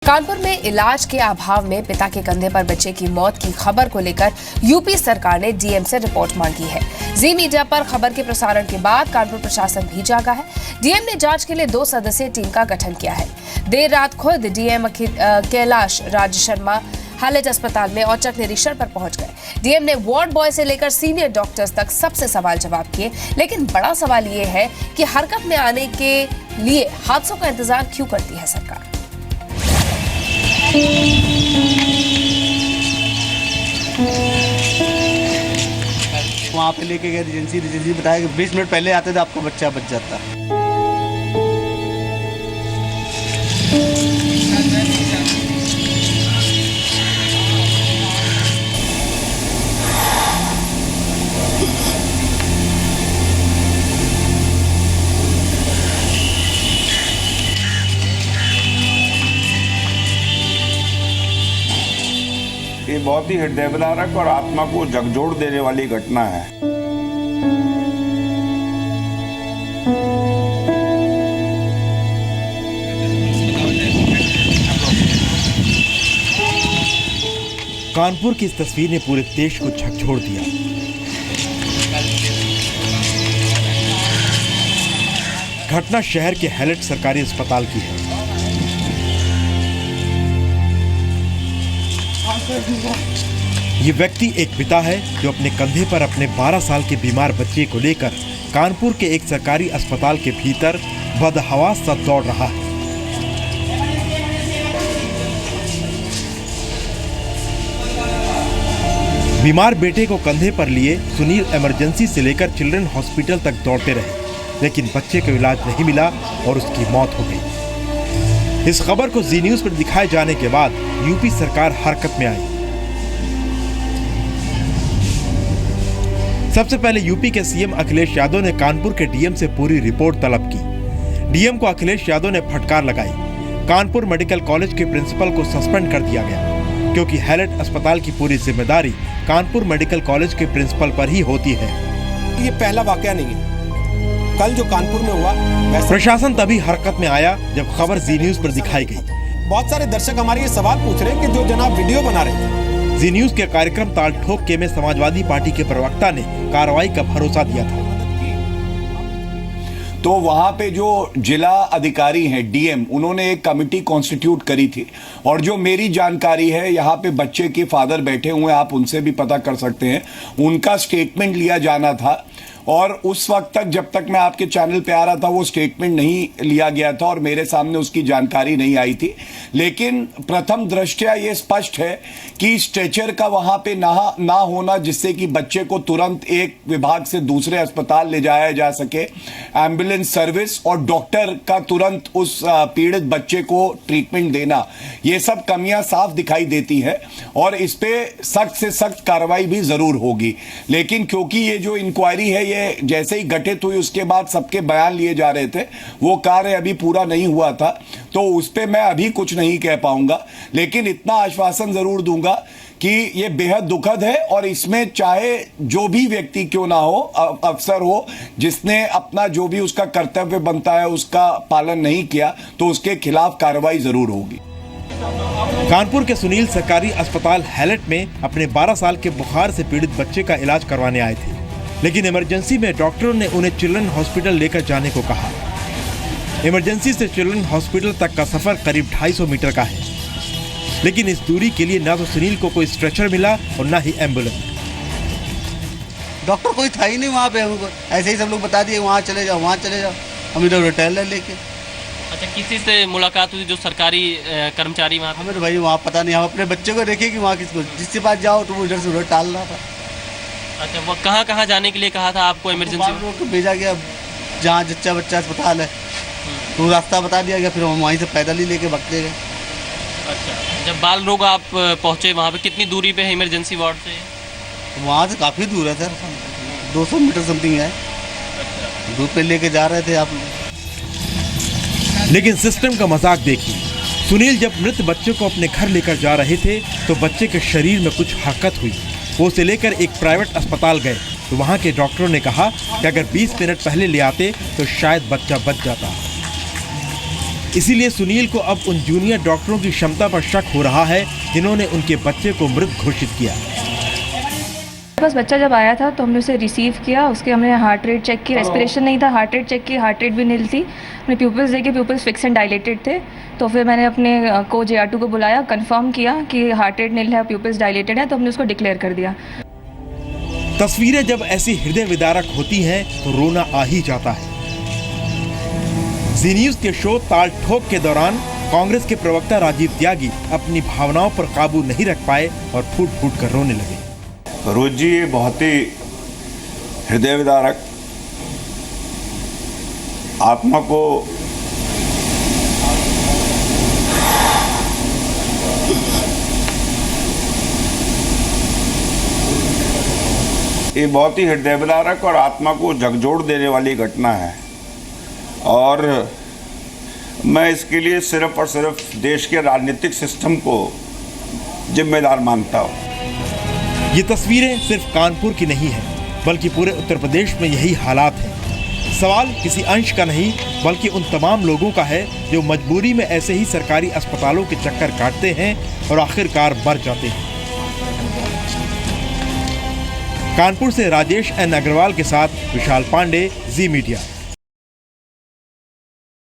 कानपुर में इलाज के अभाव में पिता के कंधे पर बच्चे की मौत की खबर को लेकर यूपी सरकार ने डीएम से रिपोर्ट मांगी है। जी मीडिया पर खबर के प्रसारण के बाद कानपुर प्रशासन भी जागा है। डीएम ने जांच के लिए 2 सदस्यीय टीम का गठन किया है। देर रात खुद डीएम कैलाश राज शर्मा हैलेट अस्पताल में औचक निरीक्षण पर पहुंच गए। डीएम ने वार्ड बॉय से लेकर सीनियर डॉक्टर्स तक सबसे सवाल जवाब किए, लेकिन बड़ा सवाल ये है कि हरकत में आने के लिए हादसों का इंतजार क्यों करती है सरकार। वहाँ पे लेके गए रिजेंसी बताया कि 20 मिनट पहले आते थे आपका बच्चा बच जाता। ये बहुत ही हृदयविदारक और आत्मा को झकझोर देने वाली घटना है। कानपुर की इस तस्वीर ने पूरे देश को झकझोर दिया। घटना शहर के हैलेट सरकारी अस्पताल की है। ये व्यक्ति एक पिता है जो अपने कंधे पर अपने 12 साल के बीमार बच्चे को लेकर कानपुर के एक सरकारी अस्पताल के भीतर बदहवास सा दौड़ रहा है। बीमार बेटे को कंधे पर लिए सुनील इमरजेंसी से लेकर चिल्ड्रन हॉस्पिटल तक दौड़ते रहे, लेकिन बच्चे को इलाज नहीं मिला और उसकी मौत हो गई। इस खबर को जी न्यूज पर दिखाए जाने के बाद यूपी सरकार हरकत में आई। सबसे पहले यूपी के सीएम अखिलेश यादव ने कानपुर के डीएम से पूरी रिपोर्ट तलब की। डीएम को अखिलेश यादव ने फटकार लगाई। कानपुर मेडिकल कॉलेज के प्रिंसिपल को सस्पेंड कर दिया गया, क्योंकि हैलेट अस्पताल की पूरी जिम्मेदारी कानपुर मेडिकल कॉलेज के प्रिंसिपल पर ही होती है। ये पहला वाकया नहीं है। कल जो कानपुर में हुआ, प्रशासन तभी हरकत में आया जब खबर जी न्यूज पर दिखाई गई। बहुत सारे दर्शक हमारे ये सवाल पूछ रहे हैं कि जो जनाब वीडियो बना रहे थे। जी न्यूज के कार्यक्रम ताल ठोक के में समाजवादी पार्टी के प्रवक्ता ने कार्रवाई का भरोसा दिया था। तो वहां पे जो जिला अधिकारी हैं डीएम, उन्होंने एक कमेटी कॉन्स्टिट्यूट करी थी और जो मेरी जानकारी है, यहाँ पे बच्चे के फादर बैठे हुए, आप उनसे भी पता कर सकते हैं, उनका स्टेटमेंट लिया जाना था और उस वक्त तक जब तक मैं आपके चैनल पे आ रहा था वो स्टेटमेंट नहीं लिया गया था और मेरे सामने उसकी जानकारी नहीं आई थी। लेकिन प्रथम दृष्टया ये स्पष्ट है कि स्ट्रेचर का वहां पे ना होना, जिससे कि बच्चे को तुरंत एक विभाग से दूसरे अस्पताल ले जाया जा सके, एम्बुलेंस सर्विस और डॉक्टर का तुरंत उस पीड़ित बच्चे को ट्रीटमेंट देना, ये सब कमियां साफ दिखाई देती है और इस पे सख्त से सख्त कार्रवाई भी जरूर होगी। लेकिन क्योंकि ये जो इंक्वायरी है ये जैसे ही गठित हुई उसके बाद सबके बयान लिए जा रहे थे, वो कार्य अभी पूरा नहीं हुआ था, तो उस पे मैं अभी कुछ नहीं कह पाऊंगा। लेकिन इतना आश्वासन जरूर दूंगा कि ये बेहद दुखद है और इसमें चाहे जो भी व्यक्ति क्यों ना हो, अफसर हो, जिसने अपना जो भी उसका कर्तव्य बनता है उसका पालन नहीं किया, तो उसके खिलाफ कार्रवाई जरूर होगी। कानपुर के सुनील सरकारी अस्पताल हैलेट में अपने 12 साल के बुखार से पीड़ित बच्चे का इलाज करवाने आए थे, लेकिन इमरजेंसी में डॉक्टरों ने उन्हें चिल्ड्रन हॉस्पिटल लेकर जाने को कहा। इमरजेंसी से चिल्ड्रन हॉस्पिटल तक का सफर करीब 250 मीटर का है, लेकिन इस दूरी के लिए ना तो सुनील को कोई स्ट्रेचर मिला और ना ही एम्बुलेंस। डॉक्टर कोई था ही नहीं वहाँ पे, हमको ऐसे ही सब लोग बता दिए वहाँ चले जाओ, वहाँ चले जाओ। हम इधर रिटेलर लेके। अच्छा, किसी से मुलाकात हुई जो सरकारी कर्मचारी वहाँ? हमें तो भाई वहाँ पता नहीं, हम अपने बच्चे को देखे कि वहाँ किसको जिसके पास जाओ तो वो इधर से उधर टाल रहा था। अच्छा, वो कहाँ जाने के लिए कहा था आपको? इमरजेंसी को भेजा गया जहाँ जच्चा बच्चा अस्पताल है, तो रास्ता बता दिया गया, फिर हम वहीं से पैदल ही लेके भागते गए। अच्छा, जब बाल रोग आप पहुँचे वहाँ पे कितनी दूरी पे है इमरजेंसी वार्ड से? वहाँ से काफ़ी दूर है सर, 200 मीटर समथिंग है। दूर पे लेके जा रहे थे आप। लेकिन सिस्टम का मजाक देखिए। सुनील जब मृत बच्चे को अपने घर लेकर जा रहे थे तो बच्चे के शरीर में कुछ हरकत हुई। वो उसे लेकर एक प्राइवेट अस्पताल गए तो वहाँ के डॉक्टरों ने कहा कि अगर 20 मिनट पहले ले आते तो शायद बच्चा बच जाता। इसीलिए सुनील को अब उन जूनियर डॉक्टरों की क्षमता पर शक हो रहा है जिन्होंने उनके बच्चे को मृत घोषित किया। बस बच्चा जब आया था तो हमने उसे रिसीव किया, उसके हमने हार्ट रेट चेक की, रेस्पिरेशन नहीं था, हार्ट रेट चेक की, हार्ट रेट भी नील थी, हमने प्यूपल्स देखे, प्यूपल्स फिक्स एंड डायलेटेड थे। तो फिर मैंने अपने को JR2 को बुलाया, कंफर्म किया कि हार्ट रेट नील है, प्यूपल्स डायलेटेड है, तो हमने उसको डिक्लेयर कर दिया। तस्वीरें जब ऐसी हृदय विदारक होती हैं तो रोना आ ही जाता है। जी न्यूज के शो ताल ठोक के दौरान कांग्रेस के प्रवक्ता राजीव त्यागी अपनी भावनाओं पर काबू नहीं रख पाए और फूट फूट कर रोने लगे। रोज जी, ये बहुत ही हृदय विदारक, आत्मा को ये बहुत ही हृदय विदारक और आत्मा को झकझोर देने वाली घटना है और मैं इसके लिए सिर्फ और सिर्फ देश के राजनीतिक सिस्टम को जिम्मेदार मानता हूँ। ये तस्वीरें सिर्फ कानपुर की नहीं है बल्कि पूरे उत्तर प्रदेश में यही हालात है। सवाल किसी अंश का नहीं बल्कि उन तमाम लोगों का है जो मजबूरी में ऐसे ही सरकारी अस्पतालों के चक्कर काटते हैं और आखिरकार मर जाते हैं। कानपुर से राजेश एन अग्रवाल के साथ विशाल पांडे, जी मीडिया।